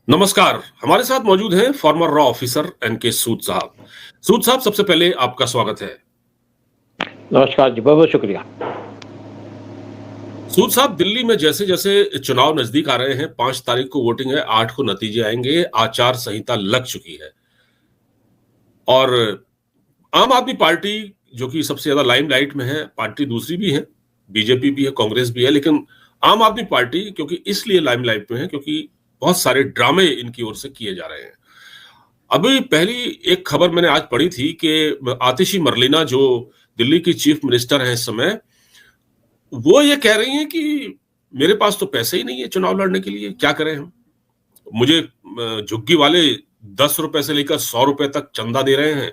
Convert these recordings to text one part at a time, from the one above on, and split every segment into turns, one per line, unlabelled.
नमस्कार। हमारे साथ मौजूद हैं फॉर्मर रॉ ऑफिसर एनके सूद साहब। सूद साहब, सबसे पहले आपका स्वागत है।
नमस्कार जी, बहुत बहुत शुक्रिया।
सूद साहब, दिल्ली में जैसे जैसे चुनाव नजदीक आ रहे हैं, 5 तारीख को वोटिंग है, 8 को नतीजे आएंगे, आचार संहिता लग चुकी है और आम आदमी पार्टी जो कि सबसे ज्यादा लाइमलाइट में है, पार्टी दूसरी भी है, बीजेपी भी है, कांग्रेस भी है, लेकिन आम आदमी पार्टी क्योंकि इसलिए लाइमलाइट में है क्योंकि बहुत सारे ड्रामे इनकी ओर से किए जा रहे हैं। अभी पहली एक खबर मैंने आज पढ़ी थी कि आतिशी मरलीना जो दिल्ली की चीफ मिनिस्टर हैं इस समय, वो ये कह रही हैं कि मेरे पास तो पैसे ही नहीं है चुनाव लड़ने के लिए, क्या करें हम। मुझे झुग्गी वाले 10 रुपए से लेकर 100 रुपए तक चंदा दे रहे हैं,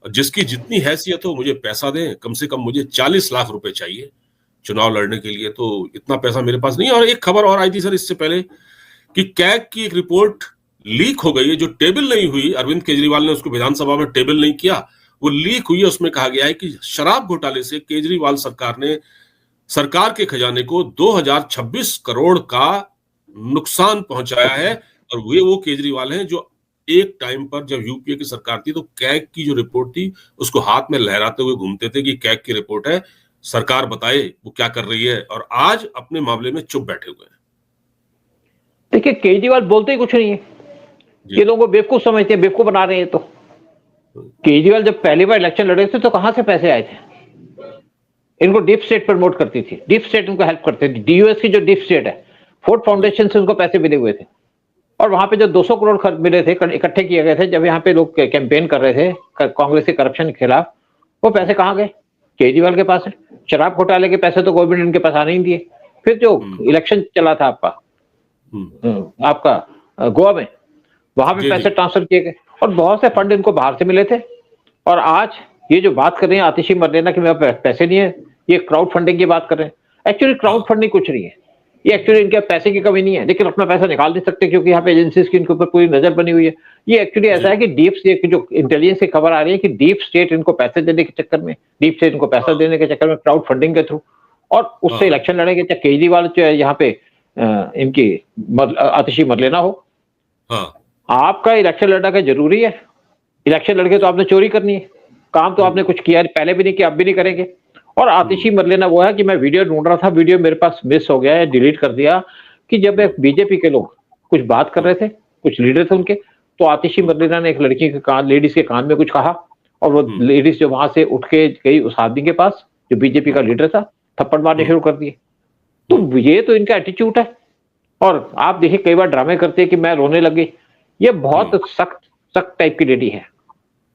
जिसकी जितनी हैसियत हो मुझे पैसा दें, कम से कम मुझे 40 लाख रुपए चाहिए चुनाव लड़ने के लिए, तो इतना पैसा मेरे पास नहीं है। और एक खबर और आई थी सर इससे पहले कि कैग की एक रिपोर्ट लीक हो गई है, जो टेबल नहीं हुई, अरविंद केजरीवाल ने उसको विधानसभा में टेबल नहीं किया, वो लीक हुई है। उसमें कहा गया है कि शराब घोटाले से केजरीवाल सरकार ने सरकार के खजाने को 2026 करोड़ का नुकसान पहुंचाया है। और वो केजरीवाल हैं जो एक टाइम पर जब यूपीए की सरकार थी तो कैग की जो रिपोर्ट थी उसको हाथ में लहराते हुए घूमते थे कि कैग की रिपोर्ट है, सरकार बताए वो क्या कर रही है, और आज अपने मामले में चुप बैठे हुए हैं।
देखिए, केजरीवाल बोलते ही कुछ नहीं है। ये लोगों को बेवकूफ समझते हैं, बेवकूफ बना रहे हैं। तो केजरीवाल जब पहली बार इलेक्शन लड़े थे तो कहां से पैसे आए थे? इनको डीप स्टेट प्रमोट करती थी, डीप स्टेट उनको हेल्प करती थी। डीयूएस की जो डीप स्टेट है, फोर्ड फाउंडेशन से उनको पैसे मिले हुए थे, और वहां पे जो 200 करोड़ खर्च मिले थे, इकट्ठे किए गए थे जब यहाँ पे लोग कैंपेन कर रहे थे कांग्रेस के करप्शन के खिलाफ, वो पैसे कहाँ गए? केजरीवाल के पास है। शराब घोटाले के पैसे तो गवर्नमेंट इनके पास आने ही दिए। फिर जो इलेक्शन चला था आपका गोवा में, वहां पे पैसे ट्रांसफर किए गए और बहुत से फंड इनको बाहर से मिले थे। और आज ये जो बात कर रहे हैं आतिशी मरलेना कि मेरे पास पैसे नहीं है, ये क्राउड फंडिंग की बात कर रहे हैं। एक्चुअली क्राउड फंडिंग कुछ नहीं है, ये एक्चुअली इनके पैसे की कमी नहीं है, लेकिन अपना पैसा निकाल नहीं सकते क्योंकि यहाँ पे एजेंसीज की इनके ऊपर पूरी नजर बनी हुई है। ये एक्चुअली ऐसा है कि डीप स्टेट, जो इंटेलिजेंस की खबर आ रही है कि डीप स्टेट इनको पैसे देने के चक्कर में, डीप स्टेट इनको पैसा देने के चक्कर में क्राउड फंडिंग के थ्रू, और उससे इलेक्शन लड़ेंगे, चाहे केजरीवाल चाहे यहाँ पे इनकी आतिशी मरलेना हो। आपका इलेक्शन लड़ना का जरूरी है। इलेक्शन लड़के तो आपने चोरी करनी है, काम तो आपने कुछ किया पहले भी नहीं किया, अब भी नहीं करेंगे। और आतिशी मरलेना वो है कि मैं वीडियो ढूंढ रहा था, वीडियो मेरे पास मिस हो गया है, डिलीट कर दिया, कि जब एक बीजेपी के लोग कुछ बात कर रहे थे, कुछ लीडर थे उनके, तो आतिशी मरलेना ने एक लड़की के कान, लेडीज के कान में कुछ कहा, और वो लेडीज जो वहां से उठ के गई उस आदमी के पास जो बीजेपी का लीडर था, थप्पड़ मारने शुरू कर दिए। तो ये तो इनका एटीट्यूड है। और आप देखिए कई बार ड्रामे करते हैं कि मैं रोने लगी। ये बहुत सख्त टाइप की लेडी है।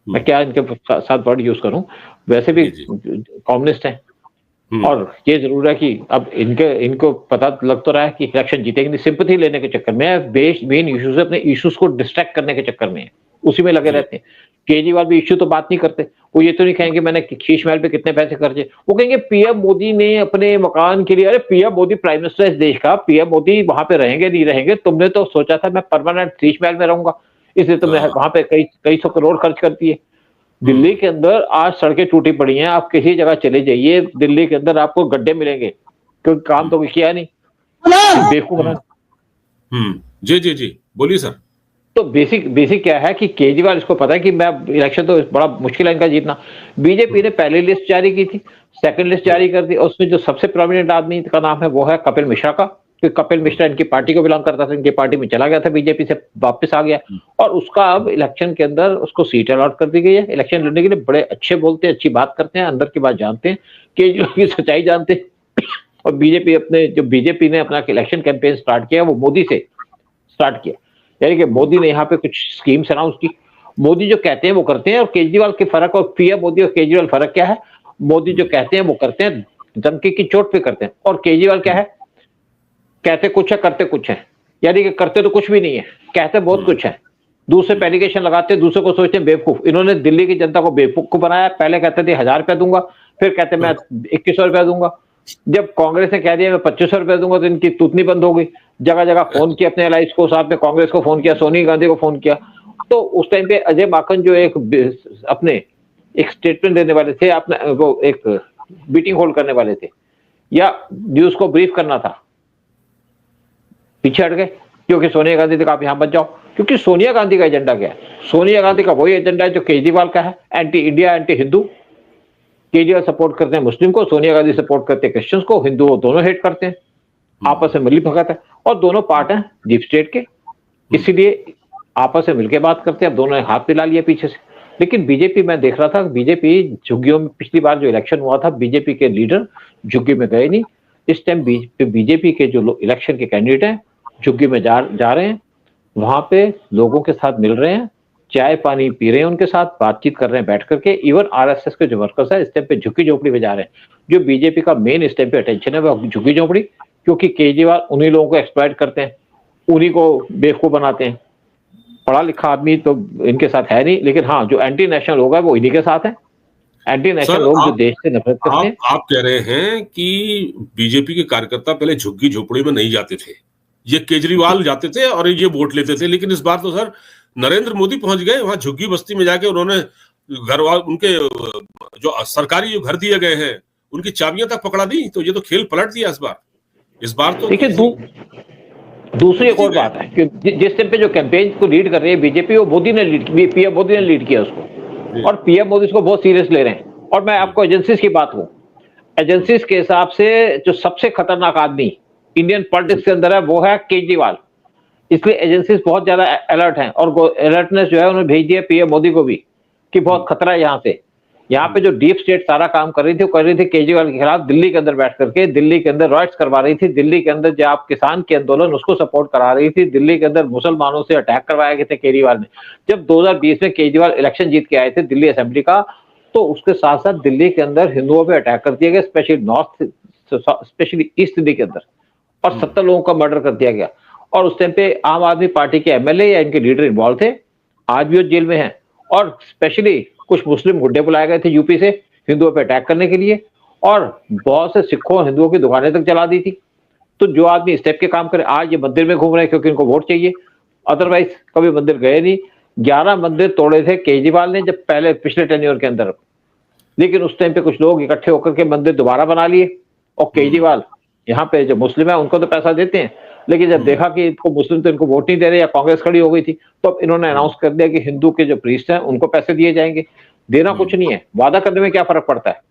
मैं क्या इनके साथ वर्ड यूज करूं, वैसे भी कम्युनिस्ट हैं। और ये जरूर है कि अब इनको पता लग तो रहा है कि इलेक्शन जीतेंगे नहीं, सिंपैथी लेने के चक्कर में, मेन इश्यूज से अपने इश्यूज को डिस्ट्रैक्ट करने के चक्कर में उसी में लगे रहते हैं। केजरीवाल भी इश्यू तो बात नहीं करते, वो ये तो नहीं कहेंगे मैंने शीश महल पे कितने पैसे खर्चे, वो कहेंगे पीएम मोदी ने अपने मकान के लिए। अरे पीएम मोदी प्राइम मिनिस्टर इस देश का, पीएम मोदी वहां पे रहेंगे नहीं रहेंगे, तुमने तो सोचा था मैं परमानेंट शीश महल में रहूंगा, इसलिए तुमने वहां पे कई सौ करोड़ खर्च कर दिए। दिल्ली के अंदर आज सड़कें टूटी पड़ी हैं, आप किसी जगह चले जाइए दिल्ली के अंदर आपको गड्ढे मिलेंगे, क्योंकि काम तो किया नहीं, बेवकूफ बना।
जी बोलिए सर।
तो बेसिक क्या है कि केजरीवाल इसको पता है कि मैं इलेक्शन तो बड़ा मुश्किल है इनका जीतना। बीजेपी ने पहली लिस्ट जारी की थी, सेकंड लिस्ट जारी कर दी, और उसमें जो सबसे प्रोमिनेंट आदमी का नाम है वो है कपिल मिश्रा का, क्योंकि कपिल मिश्रा इनकी पार्टी को बिलोंग करता था, इनकी पार्टी में चला गया था, बीजेपी से वापस आ गया, और उसका अब इलेक्शन के अंदर उसको सीट अलॉट कर दी गई है इलेक्शन लड़ने के लिए। बड़े अच्छे बोलते हैं, अच्छी बात करते हैं, अंदर की बात जानते हैं, केजरीवाल की सच्चाई जानते हैं। और बीजेपी ने अपना इलेक्शन कैंपेन स्टार्ट किया वो मोदी से स्टार्ट किया, यानी कि मोदी ने यहाँ पे कुछ स्कीम्स अनाउंस की। मोदी जो कहते हैं वो करते हैं, और केजरीवाल के फर्क, और पीएम मोदी और केजरीवाल फर्क क्या है? मोदी जो कहते हैं वो करते हैं, धमकी की चोट पे करते हैं, और केजरीवाल क्या है, कहते कुछ है करते कुछ है, यानी कि करते तो कुछ भी नहीं है, कहते बहुत कुछ है। दूसरे पे एलिगेशन लगाते हैं, दूसरे को सोचते हैं बेवकूफ। इन्होंने दिल्ली की जनता को बेवकूफ को बनाया। पहले कहते थे 1000 रुपया दूंगा, फिर कहते मैं 2100 रुपया दूंगा। जब कांग्रेस ने कह दिया मैं 2500 रुपया दूंगा, तो इनकी तूतनी बंद हो गई। जगह जगह फोन किया अपने एलाइज को, साथ में कांग्रेस को फोन किया, सोनिया गांधी को फोन किया। तो उस टाइम पे अजय माकन जो अपने एक स्टेटमेंट देने वाले थे, अपने वो एक मीटिंग होल्ड करने वाले थे, या न्यूज को ब्रीफ करना था, पीछे हट गए। क्योंकि सोनिया गांधी ने आप यहाँ बच जाओ, क्योंकि सोनिया गांधी का एजेंडा क्या है? सोनिया गांधी का वही एजेंडा है जो केजरीवाल का है, anti India, anti Hindu. Kejriwal support करते हैं मुस्लिम को, सोनिया गांधी सपोर्ट करते हैं क्रिश्चियंस को, हिंदू दोनों हेट करते हैं, आपस में मिली भगत है, और दोनों पार्ट हैं डीप स्टेट के, इसीलिए आपस में मिलकर बात करते हैं। अब दोनों ने हाथ मिला लिया पीछे से। लेकिन बीजेपी, मैं देख रहा था, बीजेपी झुग्गियों में, पिछली बार जो इलेक्शन हुआ था बीजेपी के लीडर झुग्गी में गए नहीं। इस टाइम बीजेपी के जो इलेक्शन के कैंडिडेट हैं झुग्गी में जा रहे हैं, वहां पे लोगों के साथ मिल रहे हैं, चाय पानी पी रहे हैं, उनके साथ बातचीत कर रहे हैं बैठ करके। इवन आरएसएस के जो वर्कर्स है इस टाइम पे झुग्गी झोपड़ी में जा रहे हैं। जो बीजेपी का मेन इस टाइम पे अटेंशन है वो झुग्गी झोपड़ी, क्योंकि केजरीवाल उन्हीं लोगों को एक्सप्लॉइट करते हैं, उन्हीं को बेवकूफ बनाते हैं। पढ़ा लिखा आदमी तो इनके साथ है नहीं, लेकिन हाँ जो एंटी नेशनल लोग है वो इन्हीं के साथ है। एंटी नेशनल लोग जो देश से नफरत करते हैं।
आप कह रहे हैं कि बीजेपी के कार्यकर्ता पहले झुग्गी झोपड़ी में नहीं जाते थे, ये केजरीवाल जाते थे और ये वोट लेते थे, लेकिन इस बार तो सर नरेंद्र मोदी पहुंच गए वहां झुग्गी बस्ती में जाके, उन्होंने उनके जो सरकारी जो घर दिए गए हैं उनकी चाबियां तक पकड़ा दी। तो ये तो खेल पलट दिया इस बार तो।
देखिए दूसरी एक और बात है कि जिस टाइम पे जो कैंपेन को लीड कर रही है बीजेपी, वो मोदी ने पीएम मोदी ने लीड किया उसको, और पीएम मोदी इसको बहुत सीरियस ले रहे हैं। और मैं आपको एजेंसीज की बात हूँ, एजेंसीज के हिसाब से जो सबसे खतरनाक आदमी इंडियन पॉलिटिक्स के अंदर है वो है केजरीवाल। इसलिए एजेंसीज बहुत ज्यादा अलर्ट हैं, और अलर्टनेस जो है उन्होंने भेज दिया पीएम मोदी को भी कि बहुत खतरा है यहाँ से। यहाँ पे जो डीप स्टेट सारा काम कर रही थी, वो कर रही थी केजरीवाल के खिलाफ, दिल्ली के अंदर बैठ करके, दिल्ली के अंदर रॉयट्स करवा रही थी, दिल्ली के अंदर जो आप किसान के आंदोलन उसको सपोर्ट करा रही थी, दिल्ली के अंदर मुसलमानों से अटैक करवाए गए थे केजरीवाल ने। जब 2020 में केजरीवाल इलेक्शन जीत के आए थे दिल्ली असेंबली का, तो उसके साथ साथ दिल्ली के अंदर हिंदुओं पे अटैक कर दिया गया, स्पेशली ईस्ट दिल्ली के अंदर, और 70 लोगों का मर्डर कर दिया गया। और उस टाइम पे आम आदमी पार्टी के एमएलए या इनके लीडर इन्वॉल्व थे, आज भी वो जेल में हैं। और स्पेशली कुछ मुस्लिम गुड्डे बुलाए गए थे यूपी से हिंदुओं पे अटैक करने के लिए, और बहुत से सिखों हिंदुओं की दुकानें तक जला दी थी। तो जो आदमी इस टाइप के काम करे, आज ये मंदिर में घूम रहे हैं क्योंकि इनको वोट चाहिए, अदरवाइज कभी मंदिर गए नहीं। 11 मंदिर तोड़े थे केजरीवाल ने जब पहले पिछले टेन्योर के अंदर, लेकिन उस टाइम पे कुछ लोग इकट्ठे होकर के मंदिर दोबारा बना लिए। और केजरीवाल यहाँ पे जो मुस्लिम है उनको तो पैसा देते हैं, लेकिन जब देखा कि इनको मुस्लिम तो इनको वोट नहीं दे रहे, या कांग्रेस खड़ी हो गई थी, तो अब इन्होंने अनाउंस कर दिया कि हिंदू के जो प्रीस्ट हैं उनको पैसे दिए जाएंगे। देना कुछ नहीं है, वादा करने में क्या फर्क पड़ता है,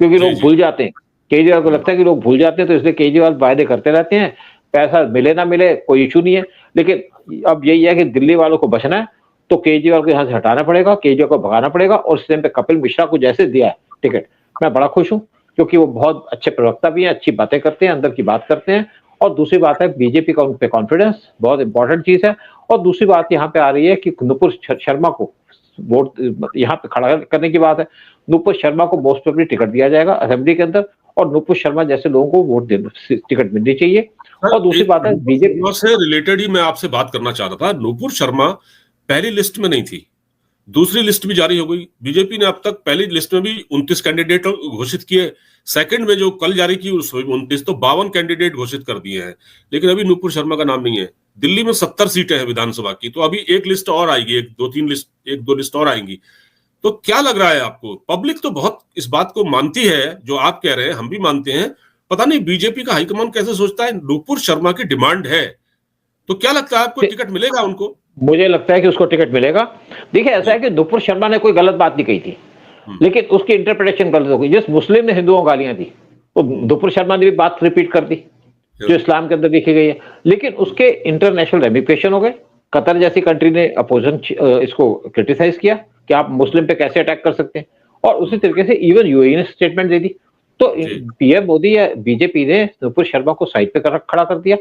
क्योंकि लोग भूल जाते हैं। केजरीवाल को लगता है कि लोग भूल जाते हैं, तो इसलिए केजरीवाल वायदे करते रहते हैं, पैसा मिले ना मिले कोई इशू नहीं है। लेकिन अब यही है कि दिल्ली वालों को बचना है, तो केजरीवाल को यहाँ से हटाना पड़ेगा, केजरीवाल को भगाना पड़ेगा। और इस टाइम पे कपिल मिश्रा को जैसे दिया है टिकट, मैं बड़ा खुश हूँ, क्योंकि वो बहुत अच्छे प्रवक्ता भी हैं, अच्छी बातें करते हैं, अंदर की बात करते हैं। और दूसरी बात है बीजेपी का उन पे कॉन्फिडेंस बहुत इंपॉर्टेंट चीज है। और दूसरी बात यहाँ पे आ रही है कि नुपुर शर्मा को वोट यहाँ पे खड़ा करने की बात है। नुपुर शर्मा को मोस्ट प्रोबेबली टिकट दिया जाएगा असेंबली के अंदर, और नुपुर शर्मा जैसे लोगों को वोट टिकट मिलनी चाहिए। और दूसरी बात है बीजेपी
से रिलेटेड ही मैं आपसे बात करना चाह रहा था। नुपुर शर्मा पहली लिस्ट में नहीं थी, दूसरी लिस्ट भी जारी हो गई। बीजेपी ने अब तक पहली लिस्ट में भी 29 कैंडिडेट घोषित किए, सेकंड में जो कल जारी की उसमें 29, तो 52 कैंडिडेट घोषित कर दिए हैं, लेकिन अभी नुपुर शर्मा का नाम नहीं है। दिल्ली में 70 सीटें हैं विधानसभा की, तो अभी एक लिस्ट और आएगी, एक दो लिस्ट और आएंगी। तो क्या लग रहा है आपको? पब्लिक तो बहुत इस बात को मानती है, जो आप कह रहे हैं हम भी मानते हैं, पता नहीं बीजेपी का हाईकमान कैसे सोचता है। नुपुर शर्मा की डिमांड है, तो क्या लगता है आपको टिकट मिलेगा उनको?
मुझे लगता है कि उसको टिकट मिलेगा। देखिए ऐसा है कि नुपुर शर्मा ने कोई गलत बात नहीं कही थी, लेकिन उसकी इंटरप्रिटेशन गलत हो गई। जिस मुस्लिम ने हिंदुओं को गालियां दी, तो नुपुर शर्मा ने भी बात रिपीट कर दी जो इस्लाम के अंदर देखी गई है, लेकिन उसके इंटरनेशनल रेमिफिकेशन हो गए। कतर जैसी कंट्री ने अपोजिशन इसको क्रिटिसाइज किया कि आप मुस्लिम पे कैसे अटैक कर सकते हैं, और उसी तरीके से इवन यूएई ने स्टेटमेंट दे दी। तो पीएम मोदी या बीजेपी ने नुपुर शर्मा को साइड पे खड़ा कर दिया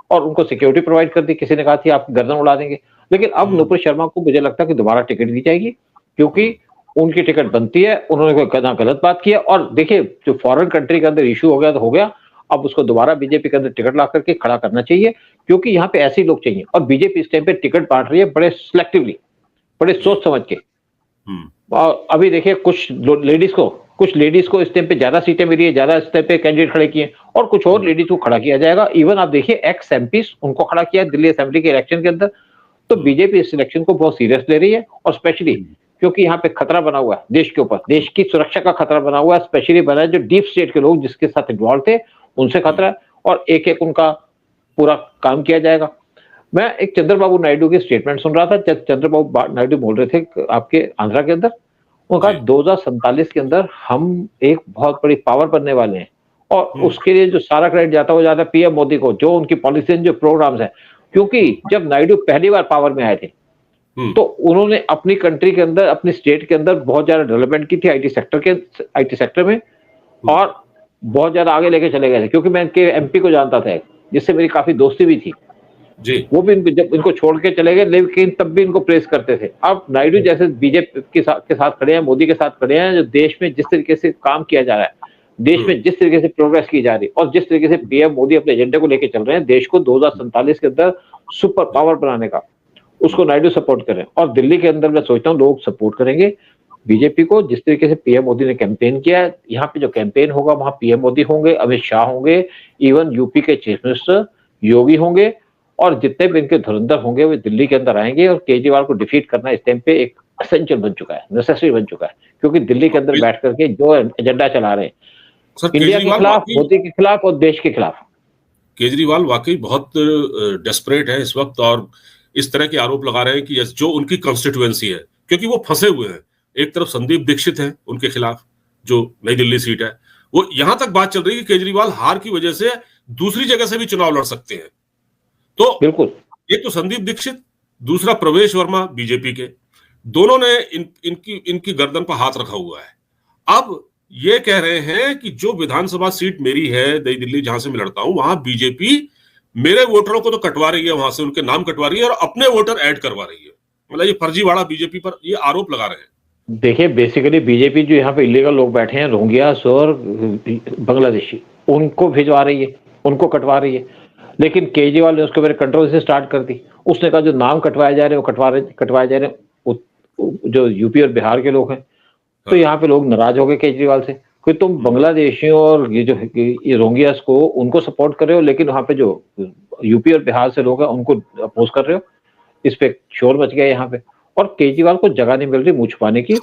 और उनको सिक्योरिटी प्रोवाइड कर दी। किसी ने कहा थी आप गर्दन उड़ा देंगे, लेकिन अब नुपुर शर्मा को मुझे लगता है कि दोबारा टिकट दी जाएगी, क्योंकि उनकी टिकट बनती है। उन्होंने कोई गलत बात किया, और देखिए जो फॉरेन कंट्री के अंदर इशू हो गया तो हो गया, अब उसको दोबारा बीजेपी के अंदर टिकट ला करके खड़ा करना चाहिए, क्योंकि यहाँ पे ऐसे लोग चाहिए। और बीजेपी इस टाइम पे टिकट बांट रही है बड़े सिलेक्टिवली, बड़े सोच समझ के। और अभी देखिए कुछ लेडीज को इस टाइम पे ज्यादा सीटें मिली है, ज्यादा इस टाइम पे कैंडिडेट खड़े किए, और कुछ और लेडीज को खड़ा किया जाएगा। इवन आप देखिए एक्स एमपीज उनको खड़ा किया दिल्ली असेंबली के इलेक्शन के अंदर। तो बीजेपी इस इलेक्शन को बहुत सीरियस ले रही है, और स्पेशली क्योंकि यहाँ पे खतरा बना हुआ है देश के ऊपर, देश की सुरक्षा का खतरा बना हुआ है। स्पेशली बना है जो डीप स्टेट के लोग जिसके साथ इन्वॉल्व थे, उनसे खतरा है, और एक एक उनका पूरा काम किया जाएगा। मैं एक चंद्रबाबू नायडू की स्टेटमेंट सुन रहा था। चंद्रबाबू नायडू बोल रहे थे आपके आंध्रा के अंदर, उन्होंने कहा 2047 के अंदर हम एक बहुत बड़ी पावर बनने वाले हैं और उसके लिए जो सारा क्रेडिट जाता है वो जाता है पीएम मोदी को, जो उनकी पॉलिसी जो प्रोग्राम्स है। क्योंकि जब नायडू पहली बार पावर में आए थे तो उन्होंने अपनी कंट्री के अंदर, अपनी स्टेट के अंदर बहुत ज्यादा डेवलपमेंट की थी आईटी सेक्टर में, और बहुत ज्यादा आगे लेके चले गए थे। क्योंकि मैं इनके एमपी को जानता था, जिससे मेरी काफी दोस्ती भी थी
जी।
वो भी जब इनको छोड़ के चले गए, लेकिन तब भी इनको प्रेस करते थे। अब नायडू जैसे बीजेपी के साथ खड़े हैं, मोदी के साथ खड़े हैं, जो देश में जिस तरीके से काम किया जा रहा है, देश में जिस तरीके से प्रोग्रेस की जा रही है और जिस तरीके से पीएम मोदी अपने एजेंडे को लेकर चल रहे हैं, देश को 2047 के अंदर सुपर पावर बनाने का, उसको नायडू सपोर्ट करें। और दिल्ली के अंदर मैं सोचता हूँ लोग सपोर्ट करेंगे बीजेपी को। जिस तरीके से पीएम मोदी ने कैंपेन किया है, यहाँ पे जो कैंपेन होगा वहां पीएम मोदी होंगे, अमित शाह होंगे, इवन यूपी के चीफ मिनिस्टर योगी होंगे, और जितने भी इनके धुरंधर होंगे वो दिल्ली के अंदर आएंगे। और केजरीवाल को डिफीट करना इस टाइम पे एक एसेंशियल बन चुका है, नेसेसरी बन चुका है, क्योंकि दिल्ली के अंदर बैठ करके जो एजेंडा चला रहे हैं इंडिया के खिलाफ, मोदी के खिलाफ और देश के खिलाफ।
केजरीवाल वाकई बहुत डेस्परेट है इस वक्त और इस तरह के आरोप लगा रहे हैं कि जो उनकी कॉन्स्टिट्यूएंसी है, क्योंकि वो फंसे हुए हैं। एक तरफ संदीप दीक्षित है उनके खिलाफ, जो नई दिल्ली सीट है, वो यहां तक बात चल रही है कि केजरीवाल हार की वजह से दूसरी जगह से भी चुनाव लड़ सकते हैं। तो
बिल्कुल,
एक तो संदीप दीक्षित, दूसरा प्रवेश वर्मा बीजेपी के, दोनों ने इनकी गर्दन पर हाथ रखा हुआ है। अब ये कह रहे हैं कि जो विधानसभा सीट मेरी है नई दिल्ली, जहां से मैं लड़ता हूं, वहां बीजेपी मेरे वोटरों को तो कटवा रही है, वहां से उनके नाम कटवा रही है और अपने वोटर ऐड करवा रही है। मतलब ये फर्जीवाड़ा बीजेपी पर ये आरोप लगा रहे हैं।
देखिए, बेसिकली बीजेपी जो यहाँ पे इलीगल लोग बैठे हैं, रोहिंग्या और बांग्लादेशी, उनको भिजवा रही है, उनको कटवा रही है। लेकिन केजरीवाल ने उसके ऊपर कंट्रोवर्सी स्टार्ट कर दी। उसने कहा जो नाम कटवाए जा रहे हैं वो कटवाए जा रहे हैं जो यूपी और बिहार के लोग हैं। तो यहाँ पे लोग नाराज हो गए केजरीवाल से कि तुम बांग्लादेशियों और ये रोहिंग्यास को उनको सपोर्ट कर रहे हो, लेकिन वहां पे जो यूपी और बिहार से लोग हैं उनको अपोज कर रहे हो। इस पे शोर मच गया यहाँ पे, और केजरीवाल को जगह नहीं मिल रही मुंह छुपाने की।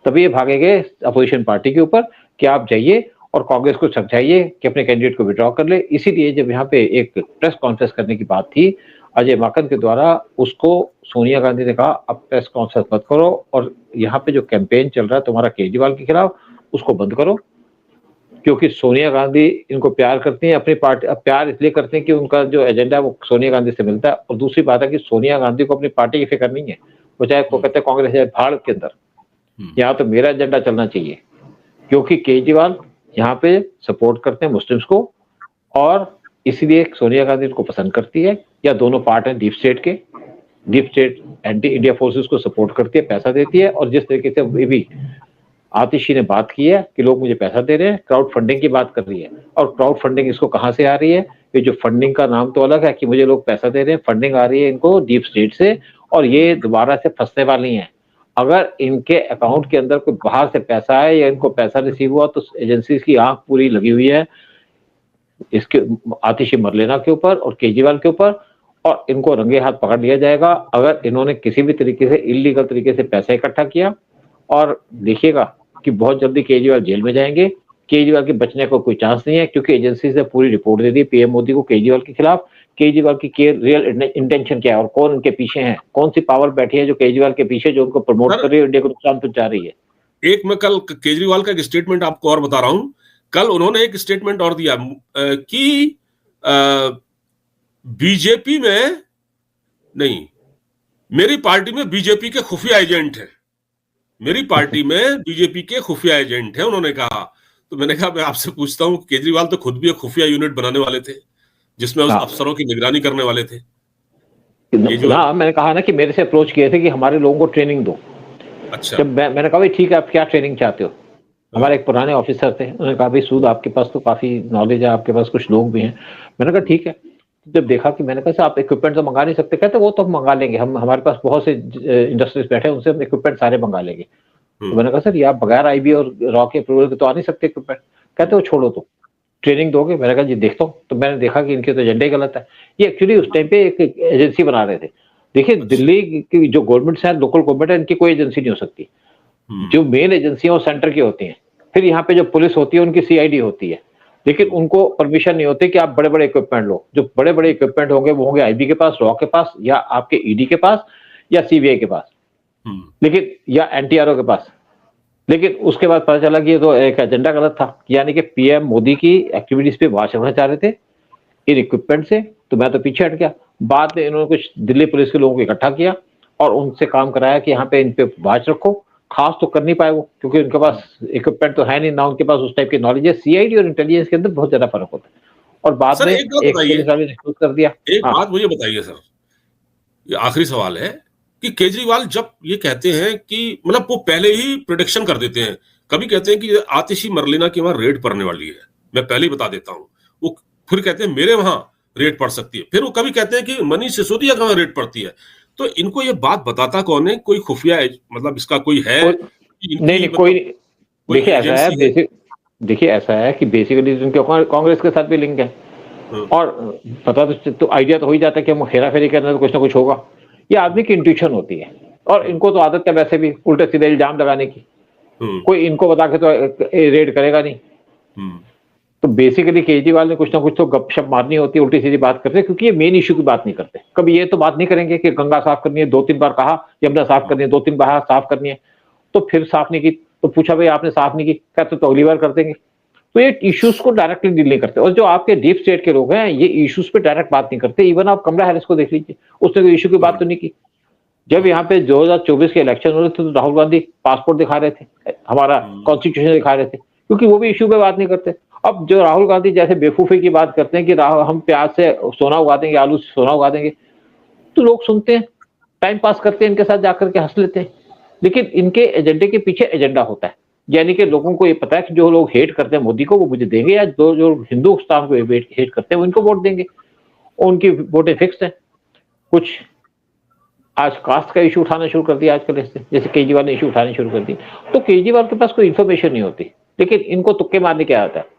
तभी ये भागे गए अपोजिशन पार्टी के ऊपर कि आप जाइए और कांग्रेस को समझाइए कि अपने कैंडिडेट को विड्रॉ कर ले। इसीलिए जब यहाँ पे एक प्रेस कॉन्फ्रेंस करने की बात थी अजय माकन के द्वारा, उसको सोनिया गांधी ने कहा अब प्रेस कॉन्फ्रेंस मत करो, और यहाँ पे जो कैंपेन चल रहा है तुम्हारा केजरीवाल के खिलाफ, उसको बंद करो। क्योंकि सोनिया गांधी इनको प्यार करती हैं, अपनी पार्टी प्यार इसलिए करते हैं कि उनका जो एजेंडा है वो सोनिया गांधी से मिलता है। और दूसरी बात है कि सोनिया गांधी को अपनी पार्टी की फिक्र नहीं है, वो चाहे को कहते हैं कांग्रेस है भारत के अंदर, यहाँ तो मेरा एजेंडा चलना चाहिए। क्योंकि केजरीवाल यहाँ पे सपोर्ट करते हैं मुस्लिम्स को, और इसीलिए सोनिया गांधी उनको पसंद करती है। या दोनों पार्ट हैं डीप स्टेट के, deep state anti India forces को सपोर्ट करती है, पैसा देती है। और जिस तरीके से भी आतिशी ने बात की है कि लोग मुझे पैसा दे रहे हैं, क्राउड फंडिंग की बात कर रही है। और क्राउड फंडिंग इसको कहां से आ रही है? ये जो फंडिंग का नाम तो अलग है कि मुझे लोग पैसा दे रहे हैं, फंडिंग आ रही है इनको डीप स्टेट से, और ये दोबारा से फंसने वाली हैं। अगर इनके अकाउंट के अंदर कोई बाहर से पैसा है या इनको पैसा रिसीव हुआ, तो एजेंसी की आंख पूरी लगी हुई है इसके आतिशी मरलेना के ऊपर और केजरीवाल के ऊपर, और इनको रंगे हाथ पकड़ लिया जाएगा अगर इन्होंने किसी भी तरीके से इलीगल तरीके से पैसा इकट्ठा किया। और देखिएगा कि बहुत जल्दी केजरीवाल जेल में जाएंगे। केजरीवाल के बचने का कोई चांस नहीं है, क्योंकि एजेंसी से पूरी रिपोर्ट दे दी पीएम मोदी को केजरीवाल के खिलाफ। केजरीवाल की रियल इंटेंशन क्या है और कौन उनके पीछे है, कौन सी पावर बैठी है जो केजरीवाल के पीछे, जो उनको प्रमोट कर रही है, इंडिया को नुकसान पहुंचा रही है।
एक मैं कल केजरीवाल का एक स्टेटमेंट आपको और बता रहा हूं। कल उन्होंने एक स्टेटमेंट और दिया कि बीजेपी में नहीं, मेरी पार्टी में बीजेपी के खुफिया एजेंट है, मेरी पार्टी में बीजेपी के खुफिया एजेंट है, उन्होंने कहा। तो मैंने कहा मैं आपसे पूछता हूं, केजरीवाल तो खुद भी एक खुफिया यूनिट बनाने वाले थे जिसमें उस अफसरों की निगरानी करने वाले थे।
हाँ, मैंने कहा ना कि मेरे से अप्रोच किए थे कि हमारे लोगों को ट्रेनिंग दो।
अच्छा।
जब मैंने कहा भाई ठीक है, आप क्या ट्रेनिंग चाहते हो? हमारे एक पुराने ऑफिसर थे, उन्होंने कहा भाई सूद आपके पास तो काफी नॉलेज है, आपके पास कुछ लोग भी हैं। मैंने कहा ठीक है। जब देखा कि मैंने कहा आप इक्विपमेंट तो मंगा नहीं सकते, कहते वो तो हम मंगा लेंगे, हम हमारे पास बहुत से इंडस्ट्रीज बैठे हैं, उनसे हम इक्विपमेंट सारे मंगा लेंगे। तो मैंने कहा सर ये आप बगैर आईबी और रॉ के अप्रूवल के तो आ नहीं सकते इक्विपमेंट। कहते वो छोड़ो, तो ट्रेनिंग दोगे? मैंने कहा जी देखता हूँ। तो मैंने देखा कि इनके तो एजेंडे ही गलत है। ये एक्चुअली उस टाइम पे एक एजेंसी बना रहे थे। देखिए दिल्ली की जो गवर्नमेंट है, लोकल गवर्नमेंट है, इनकी कोई एजेंसी नहीं हो सकती। जो मेन एजेंसी है वो सेंटर की होती है। फिर यहाँ पे जो पुलिस होती है उनकी सीआईडी होती है। लेकिन उनको परमिशन नहीं होती कि आप बड़े बड़े इक्विपमेंट लो। जो बड़े बड़े इक्विपमेंट होंगे वो होंगे आईबी के पास, रॉ के पास, या आपके ईडी के पास, या सीबीआई के पास, लेकिन या एनटीआरओ के पास। लेकिन उसके बाद पता चला कि ये तो एक एजेंडा गलत था, यानी कि पीएम मोदी की एक्टिविटीज पे वाच रखना चाह रहे थे इन इक्विपमेंट से, तो मैं तो पीछे हट गया। बाद में इन्होंने कुछ दिल्ली पुलिस के लोगों को इकट्ठा किया और उनसे काम कराया कि यहाँ पे इन पे वाच रखो। खास तो कर नहीं पाए वो, क्योंकि उनके पास इक्विपमेंट तो है नहीं ना, उनके पास उस टाइप की नॉलेज है। सीआईडी और इंटेलिजेंस के अंदर बहुत ज्यादा फर्क होता है। और बाद में
एक बात बताइए,
कर दिया।
एक बात मुझे बताइए सर, ये आखिरी सवाल है कि केजरीवाल जब ये कहते हैं कि मतलब वो पहले ही प्रिडिक्शन कर देते हैं, कभी कहते हैं कि आतिशी मरलेना की वहां रेड पड़ने वाली है, मैं पहले ही बता देता हूं, वो फिर कहते हैं मेरे वहां रेड पड़ सकती है, फिर वो कभी कहते हैं कि मनीष सिसोदिया का वहां रेड पड़ती है। तो इनको ये बात बताता कौन है? कोई खुफिया मतलब इसका कोई है?
नहीं, कोई देखिए ऐसा है, देखिए ऐसा है कि बेसिकली उनके कांग्रेस के साथ भी लिंक है, और पता तो आइडिया तो हो ही जाता है कि हम हेरा फेरी करने तो कुछ ना कुछ होगा। ये आदमी की इंट्यूशन होती है, और इनको तो आदत है वैसे भी उल्टे सीधे इल्जाम लगाने की। कोई इनको बता के तो रेड करेगा नहीं। तो बेसिकली केजरीवाल ने कुछ ना कुछ तो गपशप मारनी होती है, उल्टी सीधी बात करते हैं, क्योंकि ये मेन इश्यू की बात नहीं करते। कभी ये तो बात नहीं करेंगे कि गंगा साफ करनी है, 2-3 बार कहा, यमुना साफ करनी है, 2-3 बार साफ करनी है, तो फिर साफ नहीं की, तो पूछा भाई आपने साफ नहीं की, कहते तो अगली बार कर देंगे। तो ये इश्यूज को डायरेक्टली डील नहीं करते। और जो आपके डीप स्टेट के लोग हैं, ये इश्यूज पे डायरेक्ट बात नहीं करते। इवन आप कमला हैरिस को देख लीजिए, उसने तो इश्यू की बात तो नहीं की। जब यहाँ पे 2024 के इलेक्शन हो रहे थे तो राहुल गांधी पासपोर्ट दिखा रहे थे, हमारा कॉन्स्टिट्यूशन दिखा रहे थे, क्योंकि वो भी इश्यू पे बात नहीं करते। अब जो राहुल गांधी जैसे बेवकूफी की बात करते हैं कि हम प्याज से सोना उगा देंगे, आलू से सोना उगा देंगे, तो लोग सुनते हैं, टाइम पास करते हैं, इनके साथ जाकर के हंस लेते हैं। लेकिन इनके एजेंडे के पीछे एजेंडा होता है, यानी कि लोगों को ये पता है कि जो लोग हेट करते हैं मोदी को वो मुझे देंगे, या जो हिंदुस्तान को हेट करते हैं वो इनको वोट देंगे। उनकी वोटें फिक्स है। कुछ आज कास्ट का इशू उठाना शुरू कर दिया आजकल, इससे जैसे केजरीवाल ने इशू उठाने शुरू कर दी। तो केजरीवाल के पास कोई इन्फॉर्मेशन नहीं होती, लेकिन इनको तुक्के मारने क्या आता है।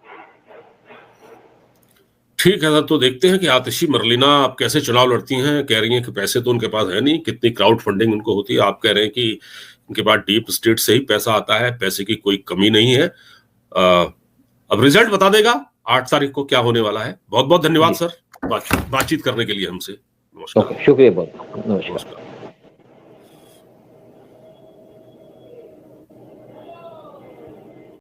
ठीक है सर, तो देखते हैं कि आतिशी मरलेना आप कैसे चुनाव लड़ती हैं। कह रही हैं कि पैसे तो उनके पास है नहीं, कितनी क्राउड फंडिंग उनको होती है। आप कह रहे हैं कि उनके पास डीप स्टेट से ही पैसा आता है, पैसे की कोई कमी नहीं है। अब रिजल्ट बता देगा 8 तारीख को क्या होने वाला है। बहुत बहुत धन्यवाद सर बातचीत करने के लिए हमसे। नमस्कार।
शुक्रिया बहुत, नमस्कार।